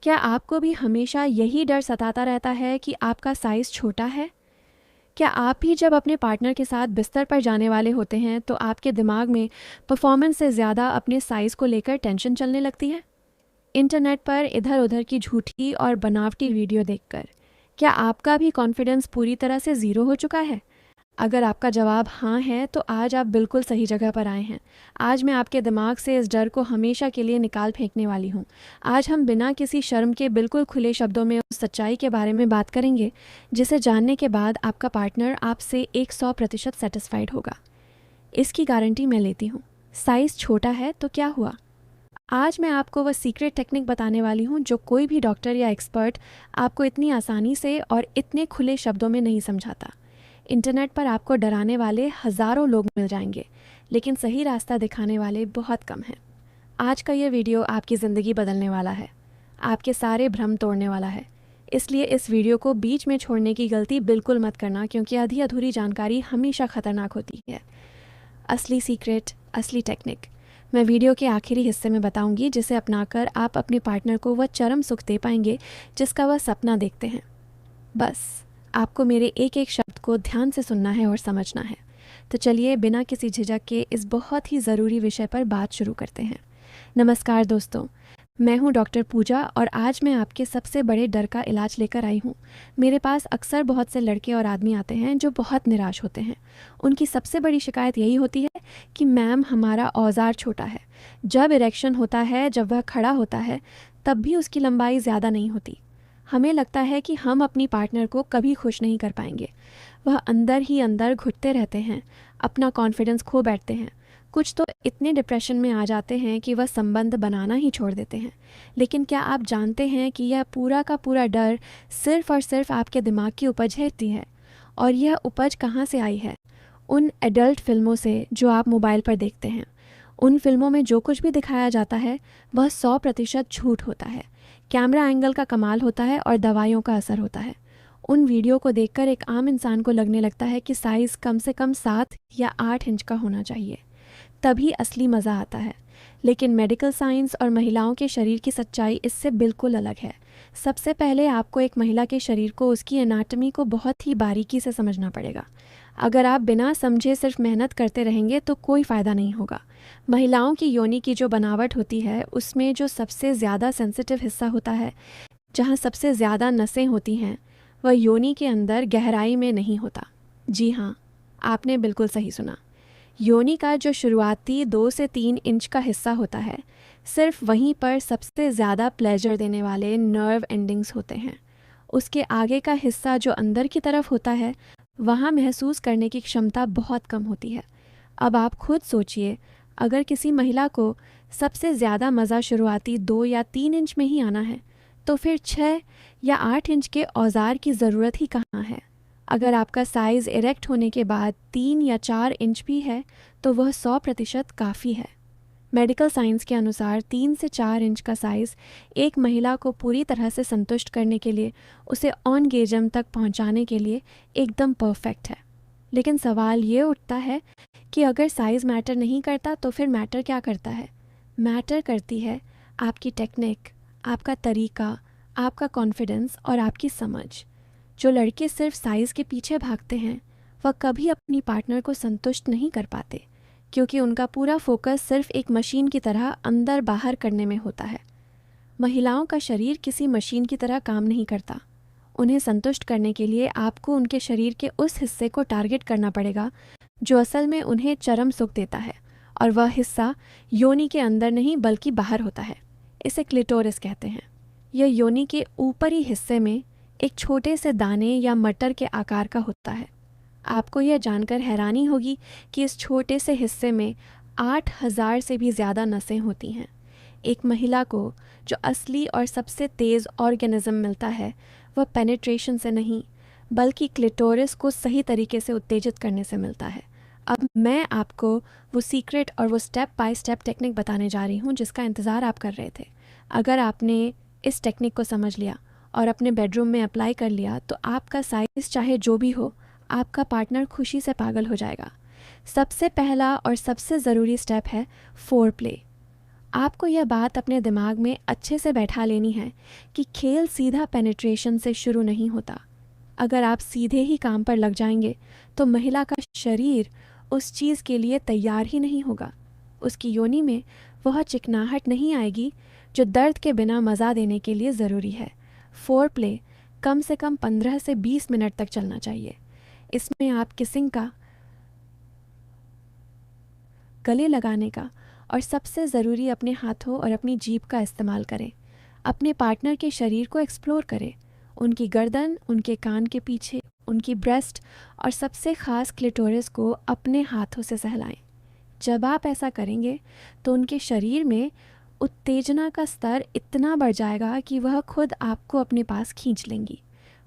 क्या आपको भी हमेशा यही डर सताता रहता है कि आपका साइज़ छोटा है? क्या आप भी जब अपने पार्टनर के साथ बिस्तर पर जाने वाले होते हैं तो आपके दिमाग में परफॉर्मेंस से ज़्यादा अपने साइज़ को लेकर टेंशन चलने लगती है? इंटरनेट पर इधर-उधर की झूठी और बनावटी वीडियो देखकर क्या आपका भी कॉन्फिडेंस पूरी तरह से ज़ीरो हो चुका है? अगर आपका जवाब हाँ है तो आज आप बिल्कुल सही जगह पर आए हैं। आज मैं आपके दिमाग से इस डर को हमेशा के लिए निकाल फेंकने वाली हूँ। आज हम बिना किसी शर्म के बिल्कुल खुले शब्दों में उस सच्चाई के बारे में बात करेंगे जिसे जानने के बाद आपका पार्टनर आपसे 100% सेटिस्फाइड होगा। इसकी गारंटी मैं लेती हूँ। साइज़ छोटा है तो क्या हुआ? आज मैं आपको वह सीक्रेट टेक्निक बताने वाली हूँ जो कोई भी डॉक्टर या एक्सपर्ट आपको इतनी आसानी से और इतने खुले शब्दों में नहीं समझाता। इंटरनेट पर आपको डराने वाले हज़ारों लोग मिल जाएंगे, लेकिन सही रास्ता दिखाने वाले बहुत कम हैं। आज का ये वीडियो आपकी ज़िंदगी बदलने वाला है, आपके सारे भ्रम तोड़ने वाला है। इसलिए इस वीडियो को बीच में छोड़ने की गलती बिल्कुल मत करना, क्योंकि आधी अधूरी जानकारी हमेशा ख़तरनाक होती है। असली सीक्रेट, असली टेक्निक मैं वीडियो के आखिरी हिस्से में बताऊंगी, जिसे अपनाकर आप अपने पार्टनर को वह चरम सुख दे पाएंगे जिसका वह सपना देखते हैं। बस आपको मेरे एक एक शब्द को ध्यान से सुनना है और समझना है। तो चलिए बिना किसी झिझक के इस बहुत ही ज़रूरी विषय पर बात शुरू करते हैं। नमस्कार दोस्तों, मैं हूं डॉक्टर पूजा और आज मैं आपके सबसे बड़े डर का इलाज लेकर आई हूं। मेरे पास अक्सर बहुत से लड़के और आदमी आते हैं जो बहुत निराश होते हैं। उनकी सबसे बड़ी शिकायत यही होती है कि मैम हमारा औजार छोटा है। जब इरेक्शन होता है, जब वह खड़ा होता है, तब भी उसकी लंबाई ज़्यादा नहीं होती। हमें लगता है कि हम अपनी पार्टनर को कभी खुश नहीं कर पाएंगे। वह अंदर ही अंदर घुटते रहते हैं, अपना कॉन्फिडेंस खो बैठते हैं। कुछ तो इतने डिप्रेशन में आ जाते हैं कि वह संबंध बनाना ही छोड़ देते हैं। लेकिन क्या आप जानते हैं कि यह पूरा का पूरा डर सिर्फ और सिर्फ आपके दिमाग की उपज है? और यह उपज कहाँ से आई है? उन एडल्ट फिल्मों से जो आप मोबाइल पर देखते हैं। उन फिल्मों में जो कुछ भी दिखाया जाता है वह 100% झूठ होता है। कैमरा एंगल का कमाल होता है और दवाइयों का असर होता है। उन वीडियो को देखकर एक आम इंसान को लगने लगता है कि साइज़ कम से कम 7 या 8 इंच का होना चाहिए, तभी असली मज़ा आता है। लेकिन मेडिकल साइंस और महिलाओं के शरीर की सच्चाई इससे बिल्कुल अलग है। सबसे पहले आपको एक महिला के शरीर को, उसकी एनाटॉमी को बहुत ही बारीकी से समझना पड़ेगा। अगर आप बिना समझे सिर्फ मेहनत करते रहेंगे तो कोई फ़ायदा नहीं होगा। महिलाओं की योनि की जो बनावट होती है, उसमें जो सबसे ज़्यादा सेंसिटिव हिस्सा होता है, जहाँ सबसे ज़्यादा नसें होती हैं, वह योनि के अंदर गहराई में नहीं होता। जी हाँ, आपने बिल्कुल सही सुना। योनि का जो शुरुआती 2 से 3 इंच का हिस्सा होता है, सिर्फ वहीं पर सबसे ज़्यादा प्लेजर देने वाले नर्व एंडिंग्स होते हैं। उसके आगे का हिस्सा जो अंदर की तरफ होता है, वहाँ महसूस करने की क्षमता बहुत कम होती है। अब आप खुद सोचिए, अगर किसी महिला को सबसे ज़्यादा मज़ा शुरुआती 2 या 3 इंच में ही आना है, तो फिर 6 या 8 इंच के औजार की ज़रूरत ही कहाँ है? अगर आपका साइज़ इरेक्ट होने के बाद 3 या 4 इंच भी है तो वह 100% काफ़ी है। मेडिकल साइंस के अनुसार 3 से 4 इंच का साइज़ एक महिला को पूरी तरह से संतुष्ट करने के लिए, उसे ऑनगेजम तक पहुंचाने के लिए एकदम परफेक्ट है। लेकिन सवाल ये उठता है कि अगर साइज़ मैटर नहीं करता तो फिर मैटर क्या करता है? मैटर करती है आपकी टेक्निक, आपका तरीका, आपका कॉन्फिडेंस और आपकी समझ। जो लड़के सिर्फ साइज़ के पीछे भागते हैं वह कभी अपनी पार्टनर को संतुष्ट नहीं कर पाते, क्योंकि उनका पूरा फोकस सिर्फ एक मशीन की तरह अंदर बाहर करने में होता है। महिलाओं का शरीर किसी मशीन की तरह काम नहीं करता। उन्हें संतुष्ट करने के लिए आपको उनके शरीर के उस हिस्से को टारगेट करना पड़ेगा जो असल में उन्हें चरम सुख देता है, और वह हिस्सा योनि के अंदर नहीं बल्कि बाहर होता है। इसे क्लिटोरिस कहते हैं। यह योनि के ऊपरी हिस्से में एक छोटे से दाने या मटर के आकार का होता है। आपको यह जानकर हैरानी होगी कि इस छोटे से हिस्से में 8000 से भी ज़्यादा नसें होती हैं। एक महिला को जो असली और सबसे तेज़ ऑर्गेनिज्म मिलता है वह पेनिट्रेशन से नहीं बल्कि क्लिटोरिस को सही तरीके से उत्तेजित करने से मिलता है। अब मैं आपको वो सीक्रेट और वो स्टेप बाय स्टेप टेक्निक बताने जा रही हूँ जिसका इंतज़ार आप कर रहे थे। अगर आपने इस टेक्निक को समझ लिया और अपने बेडरूम में अप्लाई कर लिया तो आपका साइज़ चाहे जो भी हो, आपका पार्टनर खुशी से पागल हो जाएगा। सबसे पहला और सबसे ज़रूरी स्टेप है फोर प्ले। आपको यह बात अपने दिमाग में अच्छे से बैठा लेनी है कि खेल सीधा पेनिट्रेशन से शुरू नहीं होता। अगर आप सीधे ही काम पर लग जाएंगे तो महिला का शरीर उस चीज़ के लिए तैयार ही नहीं होगा। उसकी योनि में वह चिकनाहट नहीं आएगी जो दर्द के बिना मज़ा देने के लिए ज़रूरी है। फोर प्ले कम से कम 15 से 20 मिनट तक चलना चाहिए। इसमें आप किसिंग का, गले लगाने का और सबसे ज़रूरी अपने हाथों और अपनी जीभ का इस्तेमाल करें। अपने पार्टनर के शरीर को एक्सप्लोर करें, उनकी गर्दन, उनके कान के पीछे, उनकी ब्रेस्ट और सबसे ख़ास क्लिटोरिस को अपने हाथों से सहलाएं। जब आप ऐसा करेंगे तो उनके शरीर में उत्तेजना का स्तर इतना बढ़ जाएगा कि वह खुद आपको अपने पास खींच लेंगी।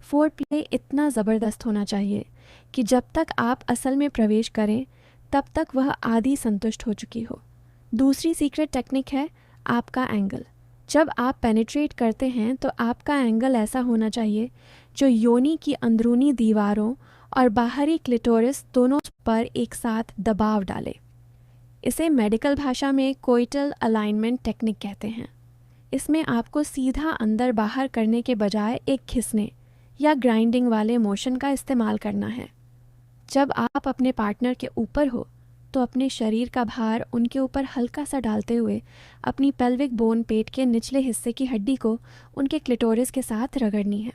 फोर प्ले इतना ज़बरदस्त होना चाहिए कि जब तक आप असल में प्रवेश करें तब तक वह आधी संतुष्ट हो चुकी हो। दूसरी सीक्रेट टेक्निक है आपका एंगल। जब आप पेनिट्रेट करते हैं तो आपका एंगल ऐसा होना चाहिए जो योनि की अंदरूनी दीवारों और बाहरी क्लिटोरिस दोनों पर एक साथ दबाव डाले। इसे मेडिकल भाषा में कोइटल अलाइनमेंट टेक्निक कहते हैं। इसमें आपको सीधा अंदर बाहर करने के बजाय एक घिसने या ग्राइंडिंग वाले मोशन का इस्तेमाल करना है। जब आप अपने पार्टनर के ऊपर हो तो अपने शरीर का भार उनके ऊपर हल्का सा डालते हुए अपनी पेल्विक बोन, पेट के निचले हिस्से की हड्डी को उनके क्लिटोरिस के साथ रगड़नी है।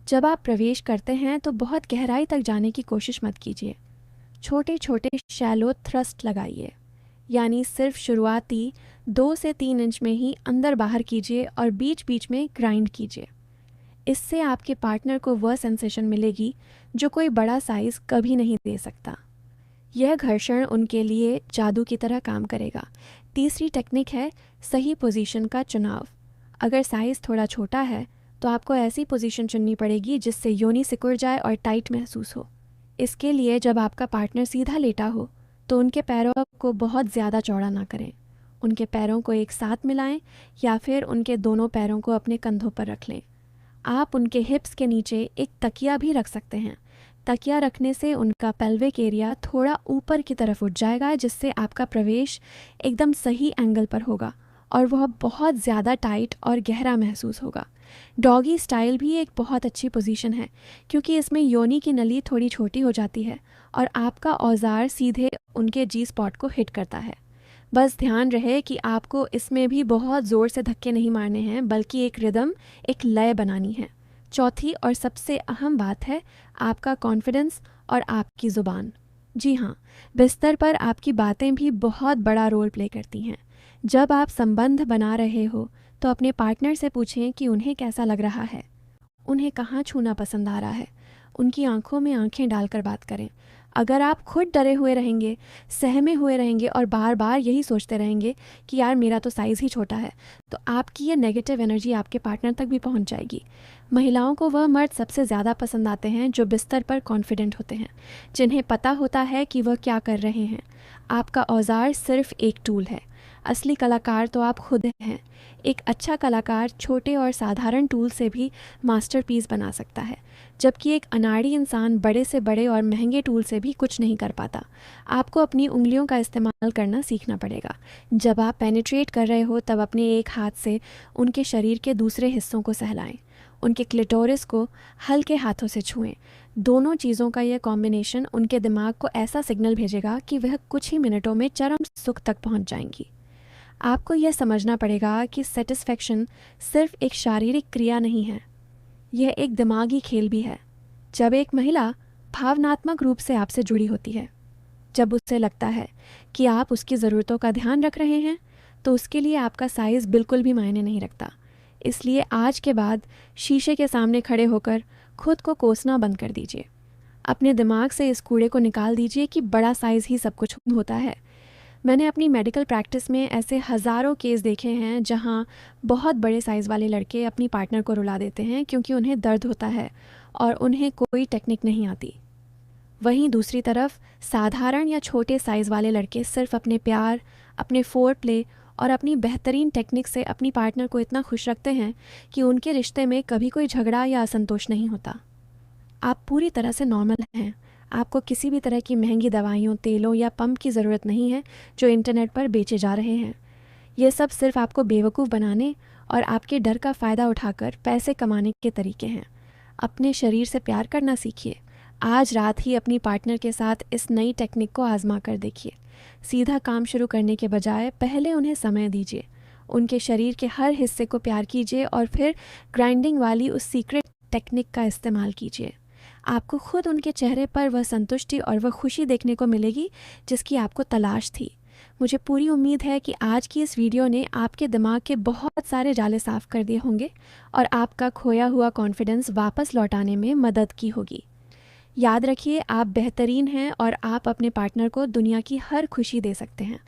जब आप प्रवेश करते हैं तो बहुत गहराई तक जाने की कोशिश मत कीजिए। छोटे छोटे शैलो थ्रस्ट लगाइए, यानी सिर्फ शुरुआती 2 से 3 इंच में ही अंदर बाहर कीजिए और बीच बीच में ग्राइंड कीजिए। इससे आपके पार्टनर को वह सेंसेशन मिलेगी जो कोई बड़ा साइज़ कभी नहीं दे सकता। यह घर्षण उनके लिए जादू की तरह काम करेगा। तीसरी टेक्निक है सही पोजीशन का चुनाव। अगर साइज़ थोड़ा छोटा है तो आपको ऐसी पोजीशन चुननी पड़ेगी जिससे योनि सिकुड़ जाए और टाइट महसूस हो। इसके लिए जब आपका पार्टनर सीधा लेटा हो तो उनके पैरों को बहुत ज़्यादा चौड़ा ना करें। उनके पैरों को एक साथ मिलाएं या फिर उनके दोनों पैरों को अपने कंधों पर रख लें। आप उनके हिप्स के नीचे एक तकिया भी रख सकते हैं। तकिया रखने से उनका पेल्विक एरिया थोड़ा ऊपर की तरफ उठ जाएगा, जिससे आपका प्रवेश एकदम सही एंगल पर होगा और वह बहुत ज़्यादा टाइट और गहरा महसूस होगा। डॉगी स्टाइल भी एक बहुत अच्छी पोजीशन है क्योंकि इसमें योनि की नली थोड़ी छोटी हो जाती है और आपका औजार सीधे उनके जी स्पॉट को हिट करता है। बस ध्यान रहे कि आपको इसमें भी बहुत ज़ोर से धक्के नहीं मारने हैं, बल्कि एक रिदम, एक लय बनानी है। चौथी और सबसे अहम बात है आपका कॉन्फिडेंस और आपकी ज़ुबान। जी हाँ, बिस्तर पर आपकी बातें भी बहुत बड़ा रोल प्ले करती हैं। जब आप संबंध बना रहे हो तो अपने पार्टनर से पूछें कि उन्हें कैसा लग रहा है, उन्हें कहाँ छूना पसंद आ रहा है। उनकी आंखों में आंखें डालकर बात करें। अगर आप खुद डरे हुए रहेंगे, सहमे हुए रहेंगे और बार बार यही सोचते रहेंगे कि यार मेरा तो साइज़ ही छोटा है, तो आपकी ये नेगेटिव एनर्जी आपके पार्टनर तक भी पहुंच जाएगी। महिलाओं को वह मर्द सबसे ज़्यादा पसंद आते हैं जो बिस्तर पर कॉन्फिडेंट होते हैं, जिन्हें पता होता है कि वह क्या कर रहे हैं। आपका औजार सिर्फ एक टूल है, असली कलाकार तो आप खुद हैं। एक अच्छा कलाकार छोटे और साधारण टूल से भी मास्टरपीस बना सकता है, जबकि एक अनाड़ी इंसान बड़े से बड़े और महंगे टूल से भी कुछ नहीं कर पाता। आपको अपनी उंगलियों का इस्तेमाल करना सीखना पड़ेगा। जब आप पेनिट्रेट कर रहे हो तब अपने एक हाथ से उनके शरीर के दूसरे हिस्सों को सहलाएं, उनके क्लिटोरिस को हल्के हाथों से छुएं। दोनों चीज़ों का यह कॉम्बिनेशन उनके दिमाग को ऐसा सिग्नल भेजेगा कि वह कुछ ही मिनटों में चरम सुख तक पहुंच जाएंगी। आपको यह समझना पड़ेगा कि सेटिस्फैक्शन सिर्फ एक शारीरिक क्रिया नहीं है, यह एक दिमागी खेल भी है। जब एक महिला भावनात्मक रूप से आपसे जुड़ी होती है, जब उसे लगता है कि आप उसकी ज़रूरतों का ध्यान रख रहे हैं, तो उसके लिए आपका साइज़ बिल्कुल भी मायने नहीं रखता। इसलिए आज के बाद शीशे के सामने खड़े होकर खुद को कोसना बंद कर दीजिए। अपने दिमाग से इस कूड़े को निकाल दीजिए कि बड़ा साइज़ ही सब कुछ होता है। मैंने अपनी मेडिकल प्रैक्टिस में ऐसे हज़ारों केस देखे हैं जहाँ बहुत बड़े साइज़ वाले लड़के अपनी पार्टनर को रुला देते हैं क्योंकि उन्हें दर्द होता है और उन्हें कोई टेक्निक नहीं आती। वहीं दूसरी तरफ साधारण या छोटे साइज़ वाले लड़के सिर्फ अपने प्यार, अपने फोर प्ले और अपनी बेहतरीन टेक्निक से अपनी पार्टनर को इतना खुश रखते हैं कि उनके रिश्ते में कभी कोई झगड़ा या असंतोष नहीं होता। आप पूरी तरह से नॉर्मल हैं। आपको किसी भी तरह की महंगी दवाइयों, तेलों या पंप की ज़रूरत नहीं है जो इंटरनेट पर बेचे जा रहे हैं। ये सब सिर्फ आपको बेवकूफ़ बनाने और आपके डर का फ़ायदा उठाकर पैसे कमाने के तरीके हैं। अपने शरीर से प्यार करना सीखिए। आज रात ही अपनी पार्टनर के साथ इस नई टेक्निक को आजमा कर देखिए। सीधा काम शुरू करने के बजाय पहले उन्हें समय दीजिए, उनके शरीर के हर हिस्से को प्यार कीजिए और फिर ग्राइंडिंग वाली उस सीक्रेट टेक्निक का इस्तेमाल कीजिए। आपको खुद उनके चेहरे पर वह संतुष्टि और वह खुशी देखने को मिलेगी जिसकी आपको तलाश थी। मुझे पूरी उम्मीद है कि आज की इस वीडियो ने आपके दिमाग के बहुत सारे जाले साफ कर दिए होंगे और आपका खोया हुआ कॉन्फिडेंस वापस लौटाने में मदद की होगी। याद रखिए, आप बेहतरीन हैं और आप अपने पार्टनर को दुनिया की हर खुशी दे सकते हैं।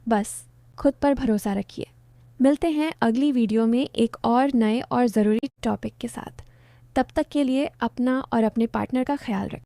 बस खुद पर भरोसा रखिए। मिलते हैं अगली वीडियो में एक और नए और ज़रूरी टॉपिक के साथ। तब तक के लिए अपना और अपने पार्टनर का ख्याल रखें।